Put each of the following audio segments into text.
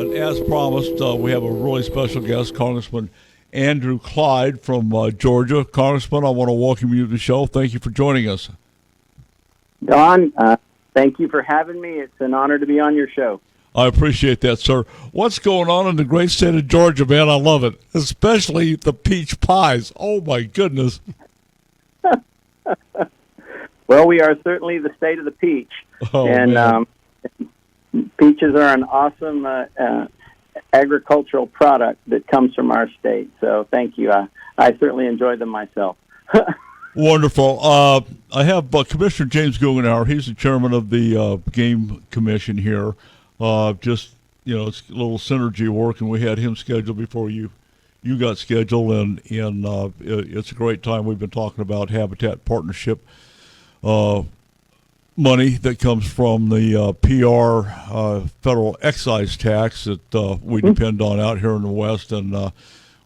And as promised, we have a really special guest, Congressman Andrew Clyde from Georgia. Congressman, I want to welcome you to the show. Thank you for joining us. Don, thank you for having me. It's an honor to be on your show. I appreciate that, sir. What's going on in the great state of Georgia, man? I love it, especially the peach pies. Oh, my goodness. Well, we are certainly the state of the peach. Oh, and peaches are an awesome agricultural product that comes from our state. So thank you. I certainly enjoy them myself. Wonderful. I have Commissioner James Guggenauer. He's the chairman of the Game Commission here. It's a little synergy work, and we had him scheduled before you got scheduled, and it's a great time. We've been talking about Habitat Partnership money that comes from the PR federal excise tax that we depend on out here in the West, and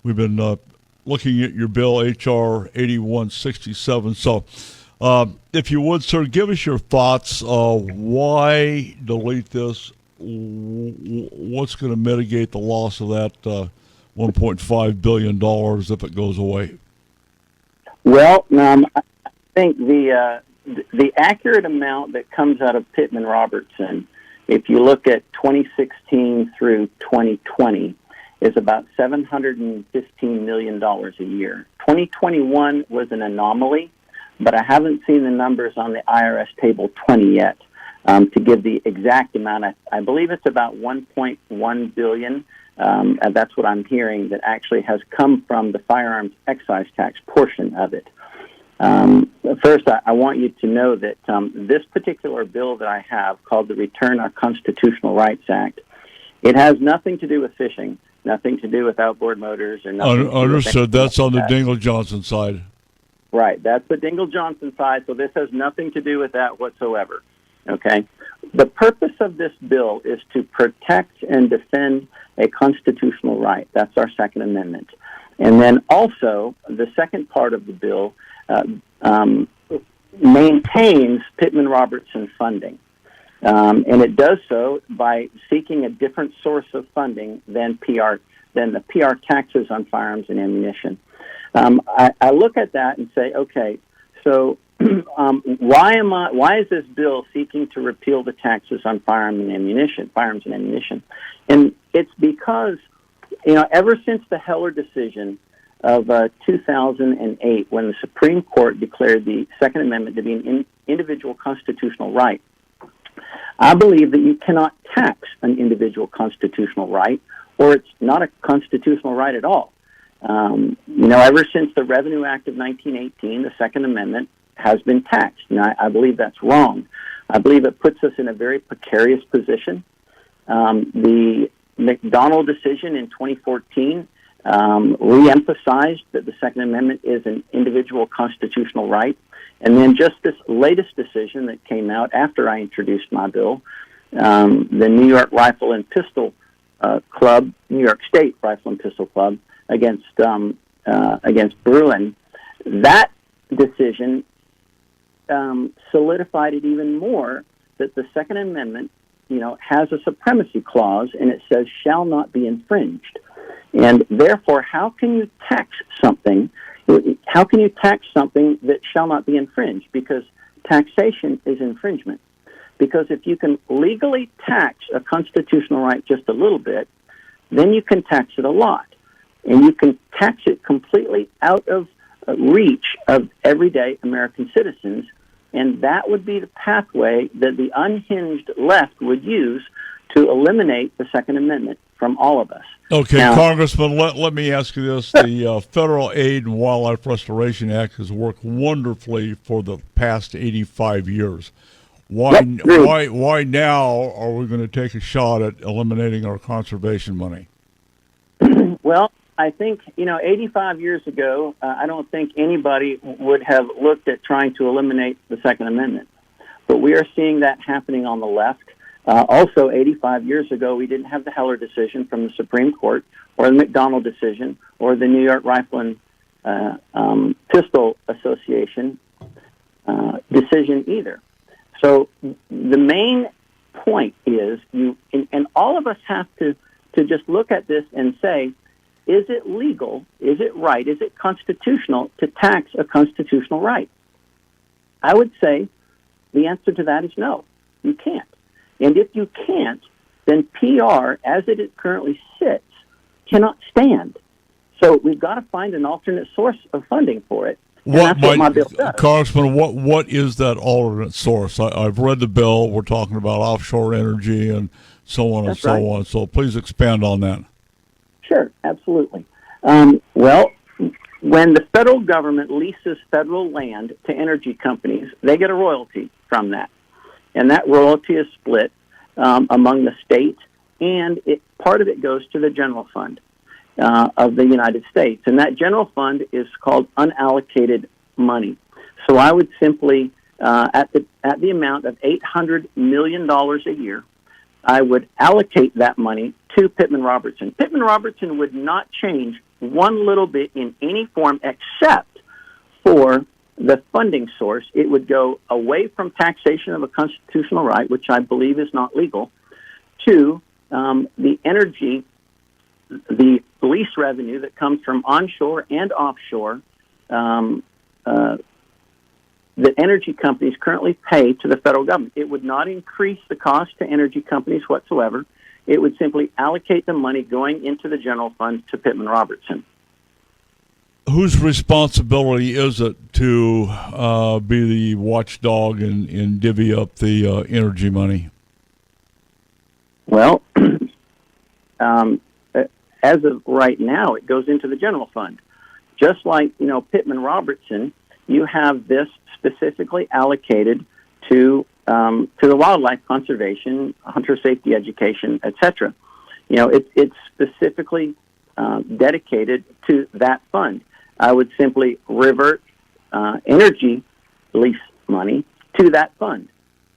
we've been looking at your bill, H.R. 8167. So if you would, sir, give us your thoughts. Why delete this? What's going to mitigate the loss of that $1.5 billion if it goes away? Well, I think the accurate amount that comes out of Pittman Robertson, if you look at 2016 through 2020, is about $715 million a year. 2021 was an anomaly, but I haven't seen the numbers on the IRS Table 20 yet to give the exact amount. I believe it's about $1.1 billion. And that's what I'm hearing that actually has come from the firearms excise tax portion of it. First, I want you to know that this particular bill that I have, called the Return Our Constitutional Rights Act, it has nothing to do with fishing, nothing to do with outboard motors, or nothing. Understood. That's on the Dingle Johnson side. Right. That's the Dingle Johnson side, so this has nothing to do with that whatsoever. Okay? The purpose of this bill is to protect and defend a constitutional right. That's our Second Amendment. And then also, the second part of the bill maintains Pittman Robertson funding. And it does so by seeking a different source of funding than the PR taxes on firearms and ammunition. I look at that and say, okay, so why is this bill seeking to repeal the taxes on firearms and ammunition? And it's because, ever since the Heller decision of 2008, when the Supreme Court declared the Second Amendment to be an individual constitutional right, I believe that you cannot tax an individual constitutional right, or it's not a constitutional right at all. Ever since the Revenue Act of 1918, the Second Amendment has been taxed, and I believe that's wrong. I believe it puts us in a very precarious position. The McDowell decision in 2014 re-emphasized that the Second Amendment is an individual constitutional right. And then just this latest decision that came out after I introduced my bill, the New York Rifle and Pistol Club, New York State Rifle and Pistol Club against Bruin, that decision solidified it even more that the Second Amendment, has a supremacy clause, and it says shall not be infringed. And therefore, how can you tax something? How can you tax something that shall not be infringed? Because taxation is infringement. Because if you can legally tax a constitutional right just a little bit, then you can tax it a lot. And you can tax it completely out of reach of everyday American citizens, and that would be the pathway that the unhinged left would use to eliminate the Second Amendment from all of us. Okay, now, Congressman, let me ask you this. The Federal Aid and Wildlife Restoration Act has worked wonderfully for the past 85 years. Why now are we going to take a shot at eliminating our conservation money? Well, I think, 85 years ago, I don't think anybody would have looked at trying to eliminate the Second Amendment. But we are seeing that happening on the left. Also, 85 years ago, we didn't have the Heller decision from the Supreme Court, or the McDowell decision, or the New York Rifle and Pistol Association decision either. So the main point is, and all of us have to to just look at this and say, is it legal? Is it right? Is it constitutional to tax a constitutional right? I would say the answer to that is no. You can't. And if you can't, then PR, as it currently sits, cannot stand. So we've got to find an alternate source of funding for it. And that's what my bill does. Congressman, what is that alternate source? I've read the bill. We're talking about offshore energy and so on and so on. So please expand on that. Sure, absolutely. Well, when the federal government leases federal land to energy companies, they get a royalty from that. And that royalty is split among the states, and part of it goes to the general fund of the United States. And that general fund is called unallocated money. So I would simply, at the amount of $800 million a year, I would allocate that money to Pittman Robertson. Pittman Robertson would not change one little bit in any form except for the funding source. It would go away from taxation of a constitutional right, which I believe is not legal, to the energy, the lease revenue that comes from onshore and offshore that energy companies currently pay to the federal government. It would not increase the cost to energy companies whatsoever. It would simply allocate the money going into the general fund to Pittman Robertson. Whose responsibility is it to be the watchdog and divvy up the energy money? Well, as of right now, it goes into the general fund. Just like, Pittman Robertson, you have this specifically allocated to the wildlife conservation, hunter safety education, etc. It's specifically dedicated to that fund. I would simply revert energy lease money to that fund.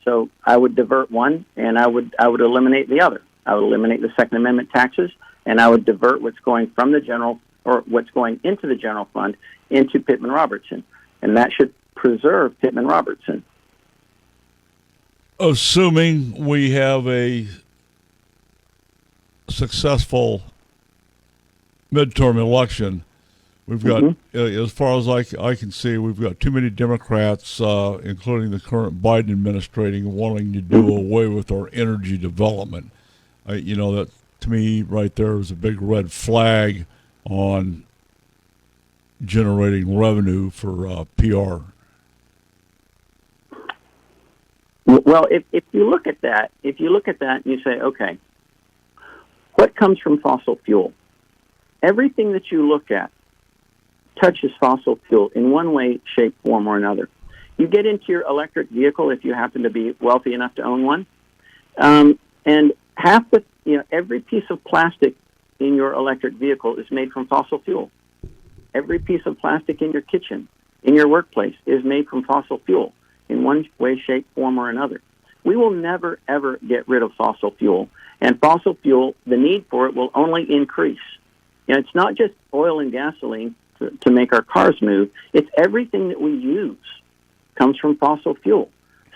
So I would divert one, and I would eliminate the other. I would eliminate the Second Amendment taxes, and I would divert what's going from the general, or what's going into the general fund, into Pittman Robertson, and that should preserve Pittman Robertson. Assuming we have a successful midterm election, we've got, as far as I can see, we've got too many Democrats, including the current Biden administration, wanting to do away with our energy development. That to me right there is a big red flag on generating revenue for PR. Well, if you look at that, and you say, okay, what comes from fossil fuel? Everything that you look at touches fossil fuel in one way, shape, form, or another. You get into your electric vehicle if you happen to be wealthy enough to own one, and every piece of plastic in your electric vehicle is made from fossil fuel. Every piece of plastic in your kitchen, in your workplace, is made from fossil fuel in one way, shape, form, or another. We will never, ever get rid of fossil fuel, and fossil fuel, the need for it will only increase. It's not just oil and gasoline to make our cars move. It's everything that we use comes from fossil fuel.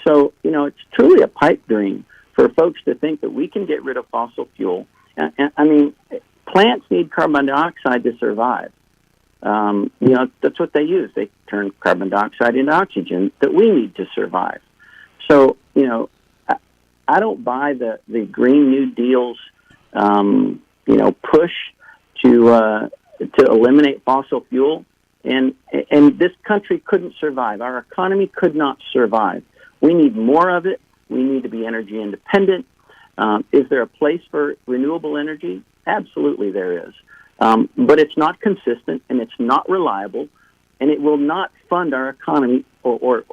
So, it's truly a pipe dream for folks to think that we can get rid of fossil fuel. Plants need carbon dioxide to survive. That's what they use. They turn carbon dioxide into oxygen that we need to survive. So, I don't buy the Green New Deal's, push to eliminate fossil fuel. And this country couldn't survive. Our economy could not survive. We need more of it. We need to be energy independent. Is there a place for renewable energy? Absolutely there is. But it's not consistent, and it's not reliable, and it will not fund our economy, or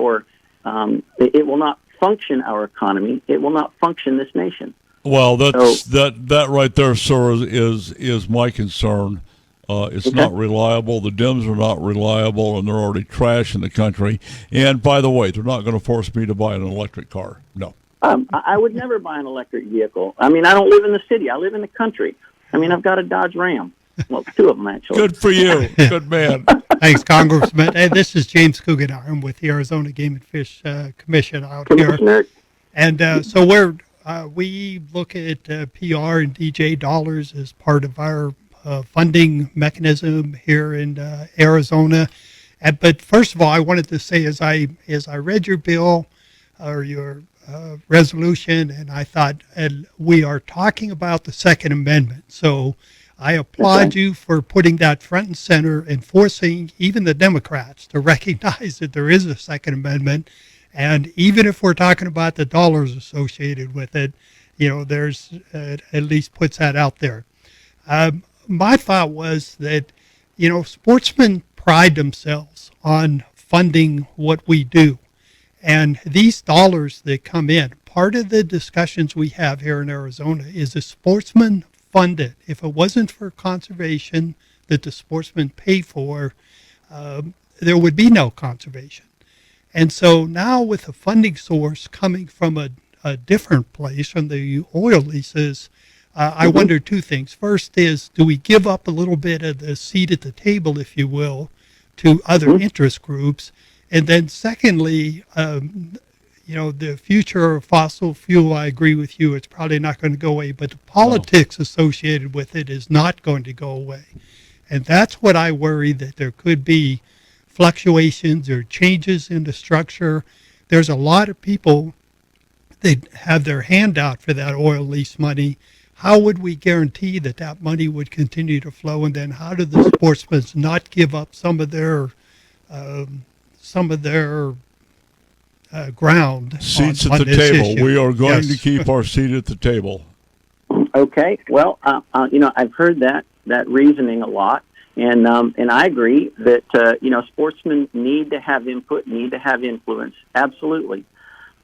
it will not function our economy. It will not function this nation. Well, that right there, sir, is my concern. It's not reliable. The Dems are not reliable, and they're already trashing the country. And by the way, they're not going to force me to buy an electric car. No. I would never buy an electric vehicle. I don't live in the city. I live in the country. I've got a Dodge Ram. Well, two of them, actually. Good for you. Good man. Thanks, Congressman. Hey, this is James Cougadar. I'm with the Arizona Game and Fish Commission out here. And so we're we look at PR and DJ dollars as part of our funding mechanism here in Arizona. But first of all, I wanted to say, as I read your bill or your resolution, and I thought, and we are talking about the Second Amendment. So I applaud you for putting that front and center and forcing even the Democrats to recognize that there is a Second Amendment. And even if we're talking about the dollars associated with it, there's at least puts that out there. My thought was that, sportsmen pride themselves on funding what we do. And these dollars that come in, part of the discussions we have here in Arizona is the sportsmen fund it. If it wasn't for conservation that the sportsmen pay for, there would be no conservation. And so now with a funding source coming from a different place, from the oil leases, I wonder two things. First is, do we give up a little bit of the seat at the table, if you will, to other interest groups? And then secondly, the future of fossil fuel, I agree with you, it's probably not going to go away, but the politics associated with it is not going to go away. And that's what I worry, that there could be fluctuations or changes in the structure. There's a lot of people that have their hand out for that oil lease money. How would we guarantee that that money would continue to flow? And then how do the sportsmen not give up some of their ground seats on at the this table? issue? We are going Yes. to keep our seat at the table. Okay. Well, I've heard that reasoning a lot, and I agree that sportsmen need to have input, need to have influence. Absolutely.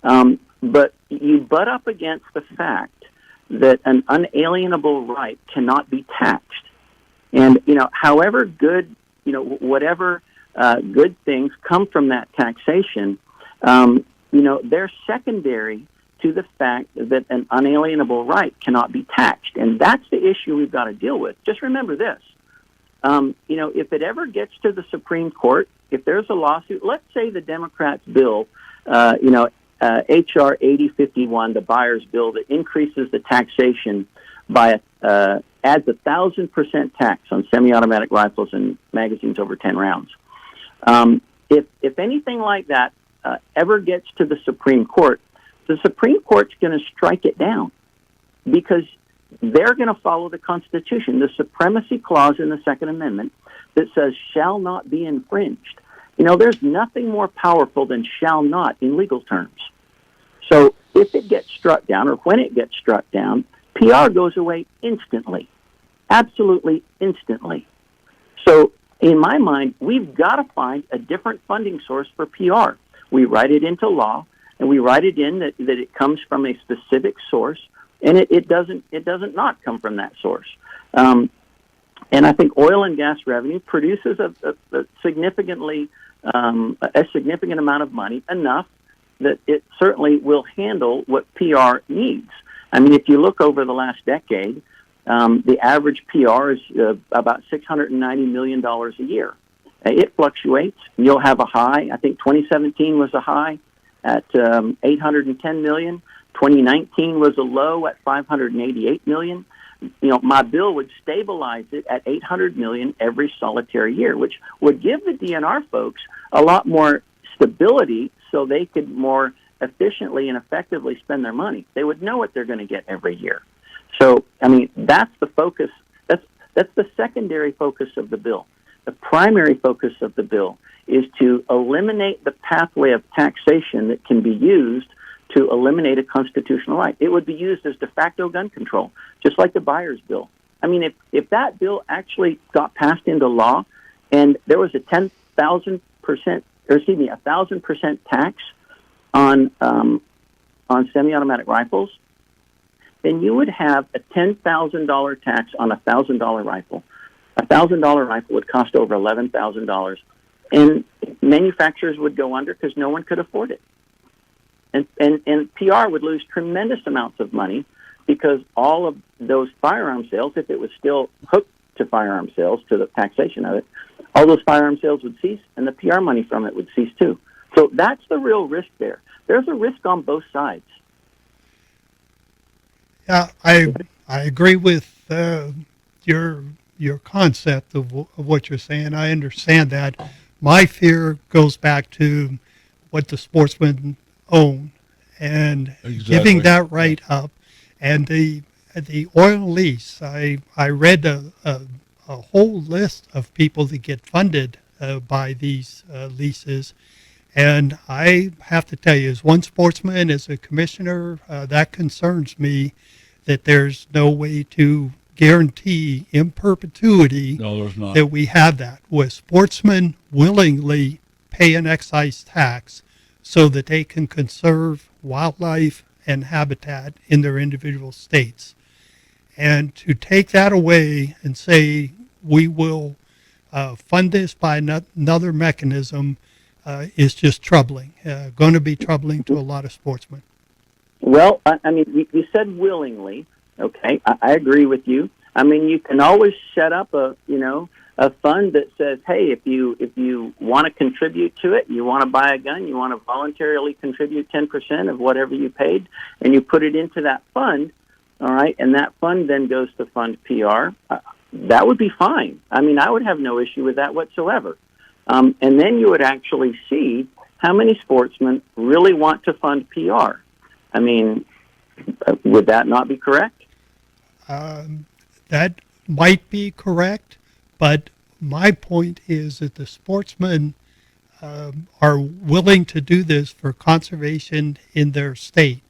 But you butt up against the fact that an unalienable right cannot be taxed, and however good, whatever good things come from that taxation, they're secondary to the fact that an unalienable right cannot be taxed. And that's the issue we've got to deal with. Just remember this. If it ever gets to the Supreme Court, if there's a lawsuit, let's say the Democrats' bill, H.R. 8051, the buyer's bill that increases the taxation by adds 1,000% tax on semi-automatic rifles and magazines over 10 rounds. If anything like that ever gets to the Supreme Court, the Supreme Court's going to strike it down because they're going to follow the Constitution, the supremacy clause in the Second Amendment that says shall not be infringed. There's nothing more powerful than shall not in legal terms. So if it gets struck down, or when it gets struck down, PR goes away instantly, absolutely instantly. So in my mind, we've got to find a different funding source for PR. We write it into law, and we write it in that it comes from a specific source, and it doesn't not come from that source. And I think oil and gas revenue produces a significant amount of money, enough that it certainly will handle what PR needs. I mean, if you look over the last decade, the average PR is about $690 million a year. It fluctuates. You'll have a high. I think 2017 was a high at $810 million. 2019 was a low at $588 million. My bill would stabilize it at $800 million every solitary year, which would give the DNR folks a lot more stability so they could more efficiently and effectively spend their money. They would know what they're going to get every year. So, I mean, that's the focus. That's the secondary focus of the bill. The primary focus of the bill is to eliminate the pathway of taxation that can be used to eliminate a constitutional right. It would be used as de facto gun control, just like the buyer's bill. I mean, if that bill actually got passed into law and there was a 1,000% tax on semi-automatic rifles, then you would have a $10,000 tax on a $1,000 rifle. A $1,000 rifle would cost over $11,000, and manufacturers would go under because no one could afford it. And PR would lose tremendous amounts of money because all of those firearm sales, if it was still hooked to firearm sales, to the taxation of it, all those firearm sales would cease, and the PR money from it would cease too. So that's the real risk there. There's a risk on both sides. Yeah, I agree with your concept of what you're saying. I understand that. My fear goes back to what the sportsmen own and giving Exactly. that right up, and the oil lease. I read a whole list of people that get funded by these leases. And I have to tell you, as one sportsman, as a commissioner, that concerns me that there's no way to guarantee in perpetuity No, there's not. that we have that. Where sportsmen willingly pay an excise tax so that they can conserve wildlife and habitat in their individual states. And to take that away and say we will fund this by another mechanism is just troubling, going to be troubling to a lot of sportsmen. Well, I mean, you said willingly. Okay, I agree with you. I mean, you can always set up a fund that says, hey, if you want to contribute to it, you want to buy a gun, you want to voluntarily contribute 10% of whatever you paid, and you put it into that fund. All right, and that fund then goes to fund PR. That would be fine. I mean, I would have no issue with that whatsoever. And then you would actually see how many sportsmen really want to fund PR. I mean, would that not be correct? That might be correct, but my point is that the sportsmen are willing to do this for conservation in their state.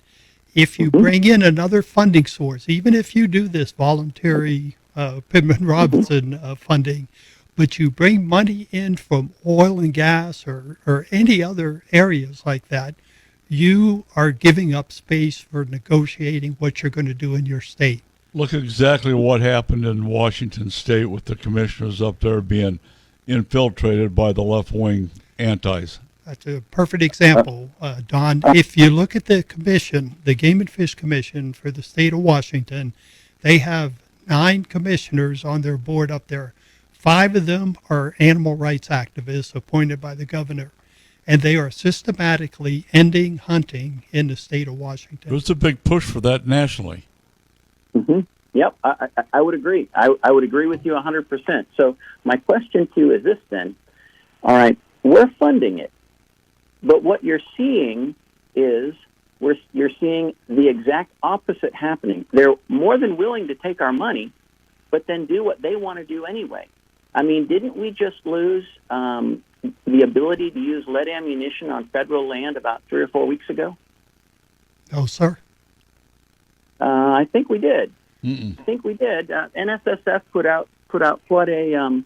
If you bring in another funding source, even if you do this voluntary Pittman Robertson funding, but you bring money in from oil and gas or any other areas like that, you are giving up space for negotiating what you're going to do in your state. Look exactly what happened in Washington State with the commissioners up there being infiltrated by the left-wing antis. That's a perfect example, Don. If you look at the commission, the Game and Fish Commission for the state of Washington, they have 9 commissioners on their board up there. 5 of them are animal rights activists appointed by the governor, and they are systematically ending hunting in the state of Washington. There's a big push for that nationally. Mm-hmm. Yep, I would agree. I would agree with you 100%. So my question to you is this then. All right, we're funding it, but what you're seeing is you're seeing the exact opposite happening. They're more than willing to take our money, but then do what they want to do anyway. I mean, didn't we just lose the ability to use lead ammunition on federal land about 3 or 4 weeks ago? No, sir. I think we did. Mm-mm. I think we did. NSSF put out quite a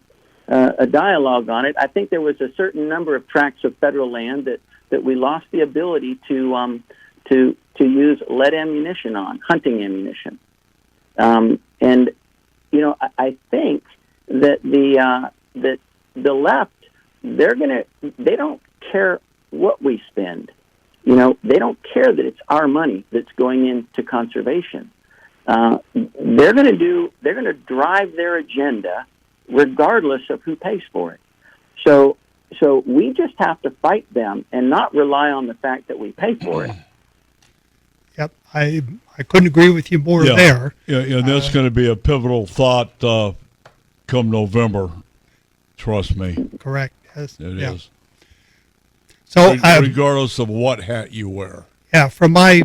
dialogue on it. I think there was a certain number of tracts of federal land that we lost the ability to use lead ammunition on, hunting ammunition. And I think that the left, they don't care what we spend. They don't care that it's our money that's going into conservation. They're going to drive their agenda regardless of who pays for it. So we just have to fight them and not rely on the fact that we pay for it. Yep, I couldn't agree with you more there. Yeah, and that's going to be a pivotal thought come November. Trust me. Correct. Yes. It is. So, regardless of what hat you wear. Yeah, from my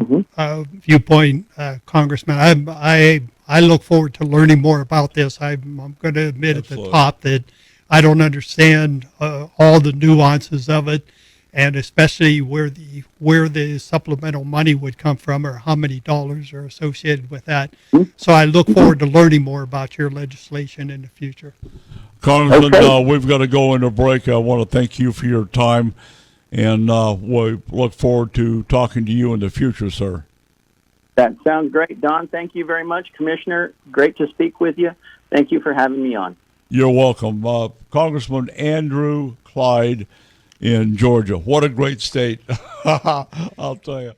viewpoint, Congressman, I look forward to learning more about this. I'm going to admit Absolutely. at the top that I don't understand all the nuances of it, and especially where the supplemental money would come from or how many dollars are associated with that. So I look forward to learning more about your legislation in the future. Congressman, Okay. We've got to go into break. I want to thank you for your time, and we look forward to talking to you in the future, sir. That sounds great, Don. Thank you very much, Commissioner. Great to speak with you. Thank you for having me on. You're welcome. Congressman Andrew Clyde in Georgia. What a great state. I'll tell you.